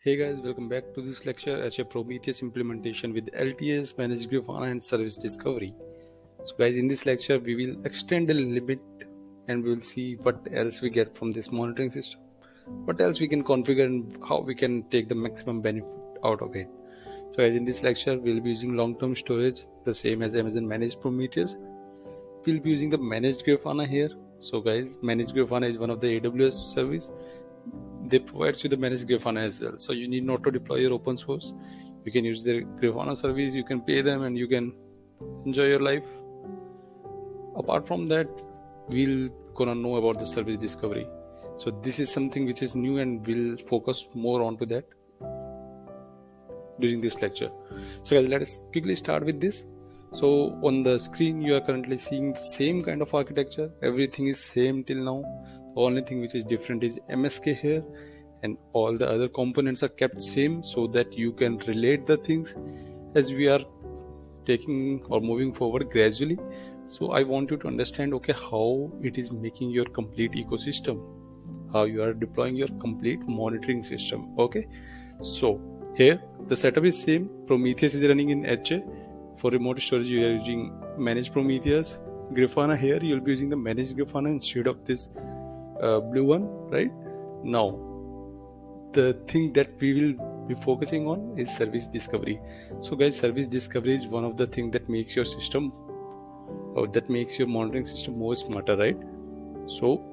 Hey guys, welcome back to this lecture at a Prometheus implementation with LTS, Managed Grafana and Service Discovery. So guys, in this lecture we will extend a limit and we will see what else we get from this monitoring system, what else we can configure and how we can take the maximum benefit out of it. So guys, in this lecture we will be using long-term storage, the same as Amazon Managed Prometheus. We will be using the Managed Grafana here. So guys, Managed Grafana is one of the AWS service. They provide you the managed Grafana as well, so you need not to deploy your open source. You can use their Grafana service, you can pay them and you can enjoy your life. Apart from that, we'll gonna know about the service discovery. So this is something which is new and we'll focus more onto that during this lecture. So guys, let us quickly start with this. So on the screen you are currently seeing the same kind of architecture. Everything is same till now. The only thing which is different is MSK here, and all the other components are kept same so that you can relate the things as we are taking or moving forward gradually. So I want you to understand how it is making your complete ecosystem, how you are deploying your complete monitoring system. So here the setup is same. Prometheus is running in HA. For remote storage you are using managed Prometheus. Grafana, here you'll be using the managed Grafana instead of this blue one, right? Now the thing that we will be focusing on is service discovery. So guys, service discovery is one of the things that makes your system or that makes your monitoring system more smarter, right? So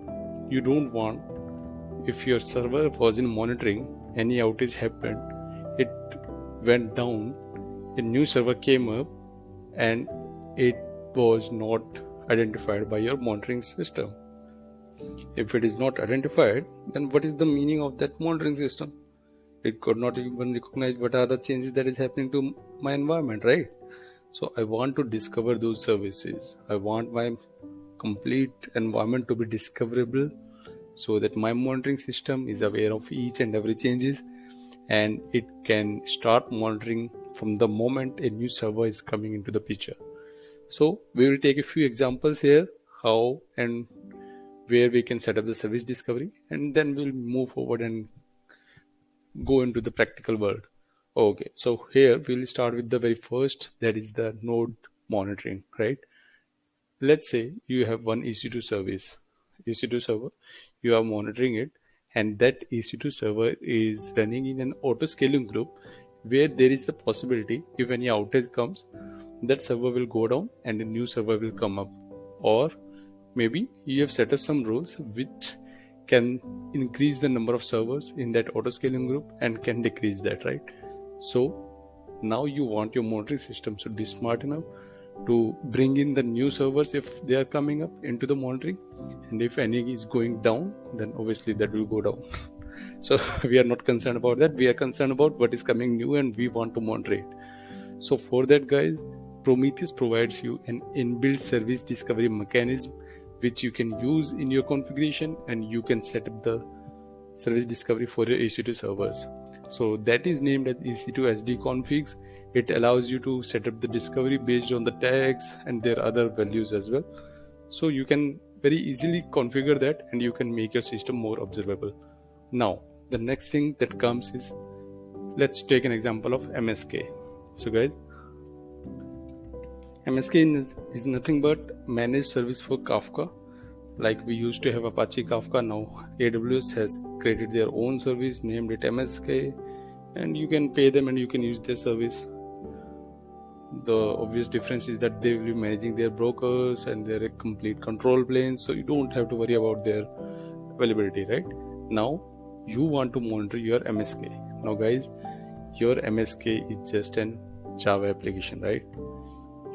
you don't want, if your server was in monitoring, any outage happened, it went down, a new server came up and it was not identified by your monitoring system. If it is not identified, then what is the meaning of that monitoring system? It could not even recognize what are the changes that is happening to my environment, right? So I want to discover those services. I want my complete environment to be discoverable so that my monitoring system is aware of each and every changes and it can start monitoring from the moment a new server is coming into the picture. So we will take a few examples here, how and where we can set up the service discovery, and then we'll move forward and go into the practical world. So here we'll start with the very first, that is the node monitoring, right? Let's say you have one EC2 service, EC2 server, you are monitoring it, and that EC2 server is running in an auto scaling group where there is the possibility if any outage comes, that server will go down and a new server will come up. Or maybe you have set up some rules which can increase the number of servers in that auto scaling group and can decrease that, right? So now you want your monitoring system should be smart enough to bring in the new servers if they are coming up into the monitoring, and if any is going down, then obviously that will go down. So we are not concerned about that. We are concerned about what is coming new and we want to monitor it. So for that, guys, Prometheus provides you an inbuilt service discovery mechanism which you can use in your configuration, and you can set up the service discovery for your EC2 servers. So that is named as EC2 SD configs. It allows you to set up the discovery based on the tags and their other values as well. So you can very easily configure that and you can make your system more observable. Now the next thing that comes is, let's take an example of MSK. So guys, MSK is nothing but managed service for Kafka. Like we used to have Apache Kafka, now AWS has created their own service, named it MSK, and you can pay them and you can use their service. The obvious difference is that they will be managing their brokers and their complete control planes, so you don't have to worry about their availability, right? Now you want to monitor your MSK. Now guys, your MSK is just an Java application, right?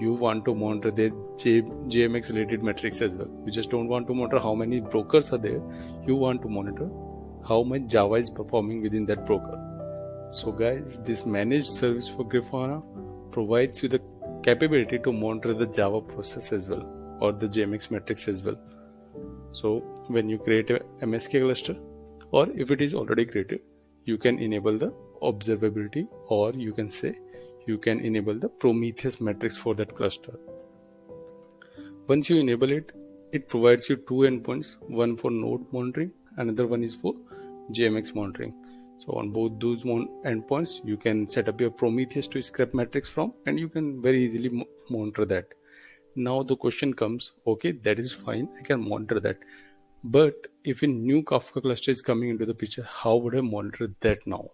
You want to monitor their JMX related metrics as well. You just don't want to monitor how many brokers are there. You want to monitor how much Java is performing within that broker. So guys, this managed service for Grafana provides you the capability to monitor the Java process as well, or the JMX metrics as well. So when you create a MSK cluster, or if it is already created, you can enable the observability, or you can say you can enable the Prometheus metrics for that cluster. Once you enable it, it provides you two endpoints, one for node monitoring, another one is for JMX monitoring. So on both those endpoints, you can set up your Prometheus to scrap metrics from, and you can very easily monitor that. Now the question comes, okay, that is fine, I can monitor that. But if a new Kafka cluster is coming into the picture, how would I monitor that now?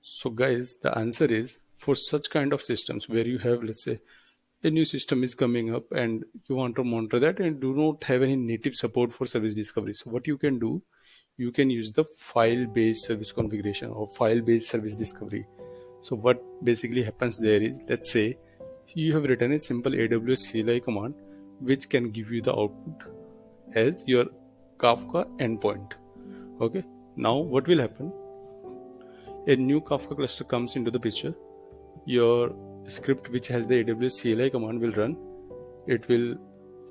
So guys, the answer is, for such kind of systems where you have, let's say, a new system is coming up and you want to monitor that and do not have any native support for service discovery. So what you can do, you can use the file-based service configuration or file-based service discovery. So what basically happens there is, let's say you have written a simple AWS CLI command which can give you the output as your Kafka endpoint. Okay, now what will happen? A new Kafka cluster comes into the picture. Your script which has the AWS CLI command will run. It will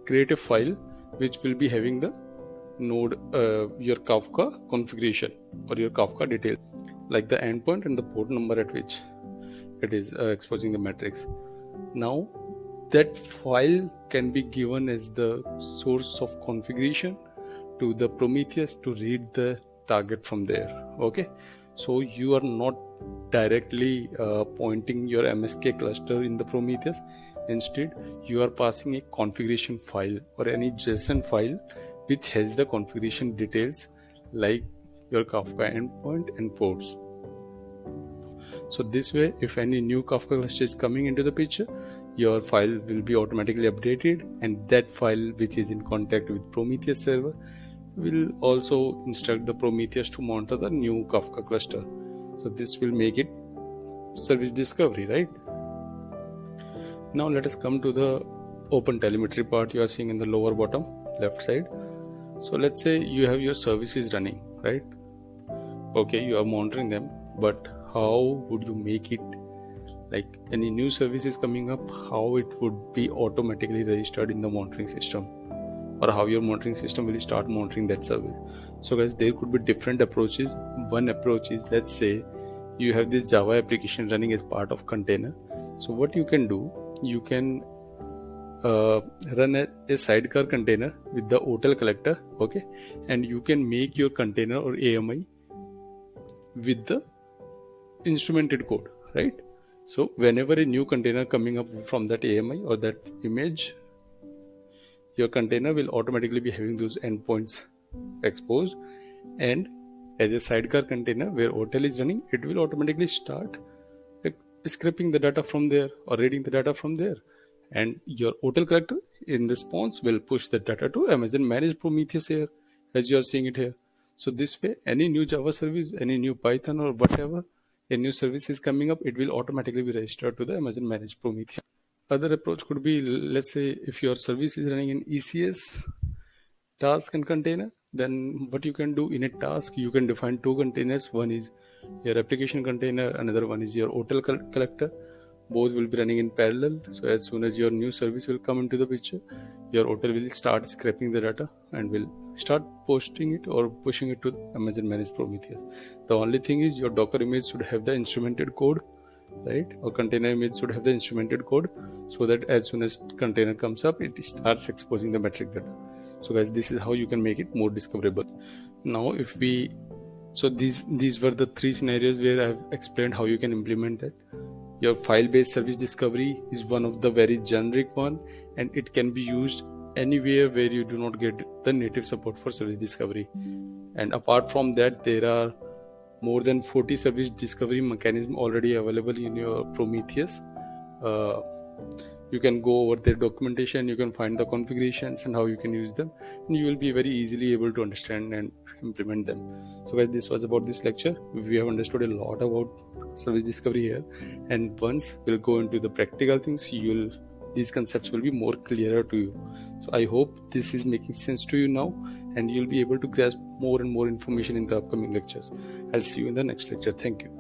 create a file which will be having the node, your Kafka configuration or your Kafka details, like the endpoint and the port number at which it is exposing the metrics. Now that file can be given as the source of configuration to the Prometheus to read the target from there. Okay, so you are not directly pointing your MSK cluster in the Prometheus. Instead, you are passing a configuration file or any JSON file which has the configuration details like your Kafka endpoint and ports. So this way, if any new Kafka cluster is coming into the picture, your file will be automatically updated, and that file which is in contact with Prometheus server will also instruct the Prometheus to monitor the new Kafka cluster. So this will make it service discovery, right? Now let us come to the open telemetry part you are seeing in the lower bottom left side. So let's say you have your services running, right? Okay, you are monitoring them, but how would you make it, like any new service is coming up, how it would be automatically registered in the monitoring system, or how your monitoring system will start monitoring that service? So guys, there could be different approaches. One approach is, let's say you have this Java application running as part of container. So what you can do, you can run a sidecar container with the hotel collector, okay, and you can make your container or AMI with the instrumented code, right? So whenever a new container coming up from that AMI or that image, your container will automatically be having those endpoints exposed, and as a sidecar container where hotel is running, it will automatically start scraping the data from there or reading the data from there, and your hotel collector in response will push the data to Amazon managed Prometheus here, as you are seeing it here. So this way, any new Java service, any new Python or whatever a new service is coming up, it will automatically be registered to the Amazon managed Prometheus. Other approach could be, let's say if your service is running in ECS task and container, then what you can do, in a task you can define two containers. One is your application container, another one is your hotel collector. Both will be running in parallel. So as soon as your new service will come into the picture, your hotel will start scraping the data and will start posting it or pushing it to Amazon managed Prometheus. The only thing is your Docker image should have the instrumented code, right? Or container image should have the instrumented code, so that as soon as container comes up, it starts exposing the metric data. So guys, this is how you can make it more discoverable. Now if we, so these were the three scenarios where I've explained how you can implement that. Your file-based service discovery is one of the very generic one, and it can be used anywhere where you do not get the native support for service discovery. And apart from that, there are more than 40 service discovery mechanisms already available in your Prometheus. You can go over their documentation, you can find the configurations and how you can use them, and you will be very easily able to understand and implement them. So guys, this was about this lecture. We have understood a lot about service discovery here, and once we'll go into the practical things, these concepts will be more clearer to you. So I hope this is making sense to you now, and you'll be able to grasp more and more information in the upcoming lectures. I'll see you in the next lecture. Thank you.